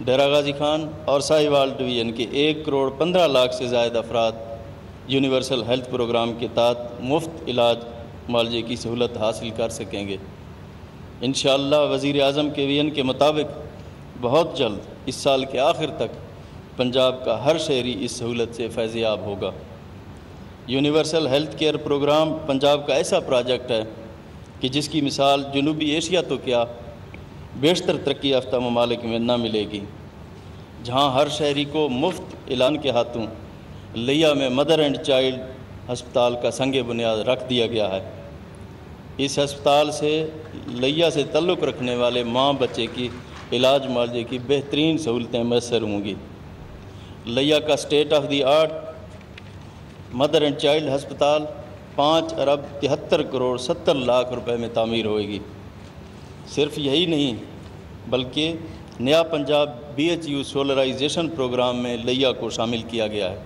ڈیرہ غازی خان اور ساہیوال ڈویژن کے 1,15,00,000 سے زائد افراد یونیورسل ہیلتھ پروگرام کے تحت مفت علاج معالجے کی سہولت حاصل کر سکیں گے۔ انشاءاللہ وزیر اعظم کے ویژن کے مطابق بہت جلد اس سال کے آخر تک پنجاب کا ہر شہری اس سہولت سے فیض یاب ہوگا۔ Universal health care programme Punjab کا ایسا پروجیکٹ ہے کہ جس کی مثال جنوبی ایشیا تو کیا بیشتر ترقی یافتہ ممالک میں نہ ملے گی، جہاں ہر شہری کو مفت اعلان کے ہاتھوں لیا میں مدر اینڈ چائلڈ ہسپتال کا سنگ بنیاد رکھ دیا گیا ہے۔ اس ہسپتال سے لیا سے تعلق رکھنے والے ماں بچے کی علاج معالجے کی بہترین سہولتیں میسر ہوں گی۔ لیا کا state of the art mother and child ہسپتال 5,73,70,00,000 روپے میں تعمیر ہوئے گی۔ صرف یہی نہیں بلکہ نیا پنجاب BHU سولرائزیشن پروگرام میں لیا کو شامل کیا گیا ہے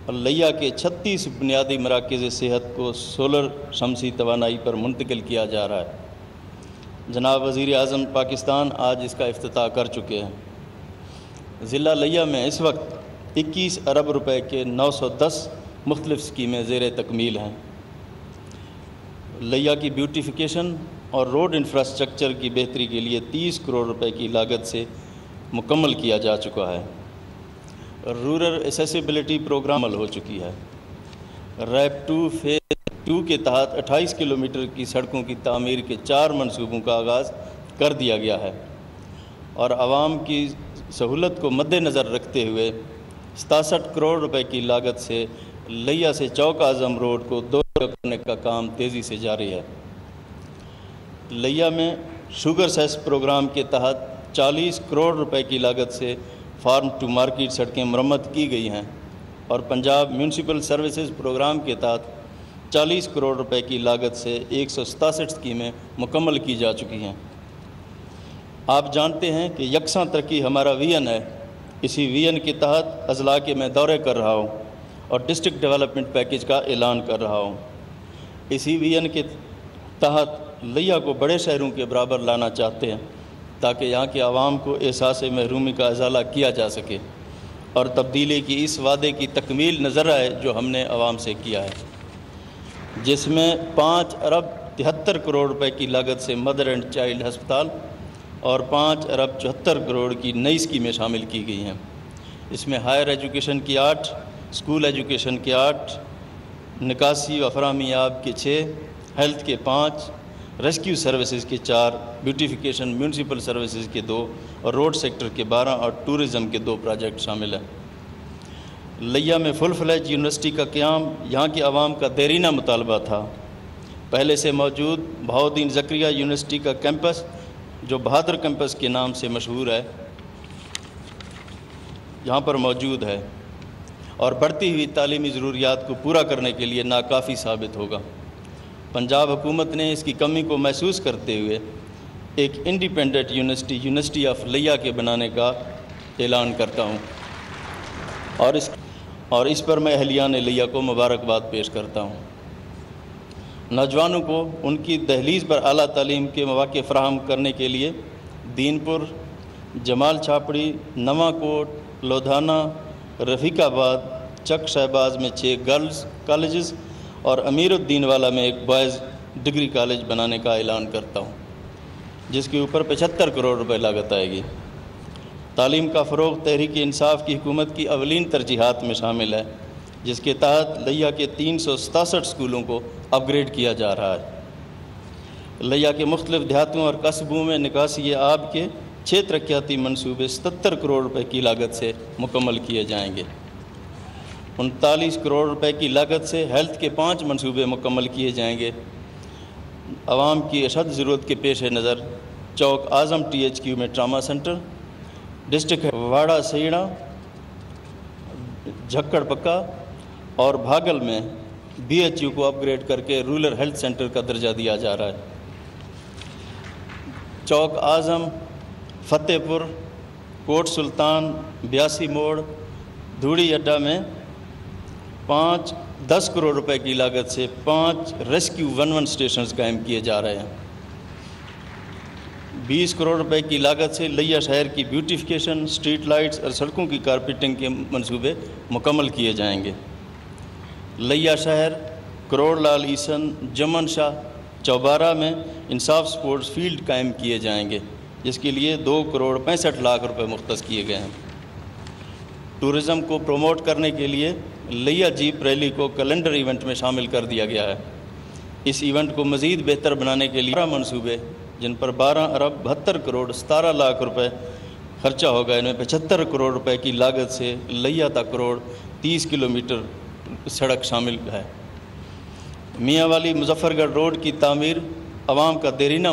اور لیا کے 36 بنیادی مراکز صحت کو سولر شمسی توانائی پر منتقل کیا جا رہا ہے۔ جناب وزیر اعظم پاکستان آج اس کا افتتاح کر چکے ہیں۔ ضلع لیا میں اس وقت 21 ارب روپے کے 910 مختلف اسکیمیں زیر تکمیل ہیں۔ لیا کی بیوٹیفیکیشن اور روڈ انفراسٹرکچر کی بہتری کے لیے 30 کروڑ روپے کی لاگت سے مکمل کیا جا چکا ہے۔ رورل ایسیسیبلٹی پروگرام عمل ہو چکی ہے۔ ریپ 2 فیز 2 کے تحت 28 کلومیٹر کی سڑکوں کی تعمیر کے 4 منصوبوں کا آغاز کر دیا گیا ہے اور عوام کی سہولت کو مد نظر رکھتے ہوئے 67 کروڑ روپے کی لاگت سے لیا سے چوک اعظم روڈ کو 2 کرنے کا کام تیزی سے جاری ہے۔ لیا میں شوگر سیس پروگرام کے تحت 40 کروڑ روپے کی لاگت سے فارم ٹو مارکیٹ سڑکیں مرمت کی گئی ہیں اور پنجاب میونسپل سروسز پروگرام کے تحت 40 کروڑ روپے کی لاگت سے 167 اسکیمیں مکمل کی جا چکی ہیں۔ آپ جانتے ہیں کہ یکساں ترقی ہمارا ویژن ہے۔ اسی ویژن کے تحت اضلاع کے میں دورے کر رہا ہوں اور ڈسٹرکٹ ڈیولپمنٹ پیکیج کا اعلان کر رہا ہوں۔ اسی ویژن کے تحت لیا کو بڑے شہروں کے برابر لانا چاہتے ہیں تاکہ یہاں کے عوام کو احساس محرومی کا ازالہ کیا جا سکے اور تبدیلی کی اس وعدے کی تکمیل نظر آئے جو ہم نے عوام سے کیا ہے، جس میں 5 ارب 73 کروڑ روپے کی لاگت سے مدر اینڈ چائلڈ ہسپتال اور 5 ارب 74 کروڑ کی نئی اسکیمیں شامل کی گئی ہیں۔ اس میں ہائر ایجوکیشن کی 8، اسکول ایجوکیشن کے 8، نکاسی و فراہمی آب کے 6، ہیلتھ کے 5، ریسکیو سروسز کے 4، بیوٹیفیکیشن میونسپل سروسز کے 2 اور روڈ سیکٹر کے 12 اور ٹورزم کے 2 پروجیکٹ شامل ہیں۔ لیا میں فل فلیج یونیورسٹی کا قیام یہاں کے عوام کا دیرینہ مطالبہ تھا۔ پہلے سے موجود بہاؤالدین زکریا یونیورسٹی کا کیمپس جو بہادر کیمپس کے نام سے مشہور ہے یہاں پر موجود ہے اور بڑھتی ہوئی تعلیمی ضروریات کو پورا کرنے کے لیے ناکافی ثابت ہوگا۔ پنجاب حکومت نے اس کی کمی کو محسوس کرتے ہوئے ایک انڈیپینڈنٹ یونیورسٹی آف لیا کے بنانے کا اعلان کرتا ہوں اور اس پر میں اہلیان لیا کو مبارکباد پیش کرتا ہوں۔ نوجوانوں کو ان کی دہلیز پر اعلیٰ تعلیم کے مواقع فراہم کرنے کے لیے دین پور، جمال چھاپڑی، نواں کوٹ، لدھیانہ، رفیق آباد، چک شہباز میں 6 گرلز کالجز اور امیر الدین والا میں ایک بوائز ڈگری کالج بنانے کا اعلان کرتا ہوں جس کے اوپر 75 کروڑ روپے لاگت آئے گی۔ تعلیم کا فروغ تحریک انصاف کی حکومت کی اولین ترجیحات میں شامل ہے جس کے تحت لیا کے 367 اسکولوں کو اپ گریڈ کیا جا رہا ہے۔ لیا کے مختلف دیہاتوں اور قصبوں میں نکاسی آب کے 6 ترقیاتی منصوبے 77 کروڑ روپے کی لاگت سے مکمل کیے جائیں گے۔ 39 کروڑ روپے کی لاگت سے ہیلتھ کے 5 منصوبے مکمل کیے جائیں گے۔ عوام کی اشد ضرورت کے پیش نظر چوک اعظم THQ میں ٹراما سینٹر، ڈسٹرکٹ واڑہ سیڑا، جھکڑ پکا اور بھاگل میں BHU کو اپ گریڈ کر کے رورل ہیلتھ سینٹر کا درجہ دیا جا رہا ہے۔ چوک اعظم، فتح پور، کوٹ سلطان، 82 موڑ، دھوڑی اڈہ میں 10 کروڑ روپے کی لاگت سے 5 ریسکیو 11 اسٹیشنز قائم کیے جا رہے ہیں۔ 20 کروڑ روپے کی لاگت سے لیا شہر کی بیوٹیفیکیشن، اسٹریٹ لائٹس اور سڑکوں کی کارپیٹنگ کے منصوبے مکمل کیے جائیں گے۔ لیا شہر، کروڑ لال عیسن، جمن شاہ، چوبارہ میں انصاف سپورٹس فیلڈ قائم کیے جائیں گے، جس کے لیے 2 کروڑ 65 لاکھ روپے مختص کیے گئے ہیں۔ ٹورزم کو پروموٹ کرنے کے لیے لیا جیپ ریلی کو کیلنڈر ایونٹ میں شامل کر دیا گیا ہے۔ اس ایونٹ کو مزید بہتر بنانے کے لیے 12 منصوبے، جن پر 12 ارب 72 کروڑ 17 لاکھ روپے خرچہ ہوگا، ان میں 75 کروڑ روپے کی لاگت سے لیا تک روڈ 30 کلومیٹر سڑک شامل ہے۔ میاں والی مظفر گڑھ روڈ کی تعمیر عوام کا دیرینہ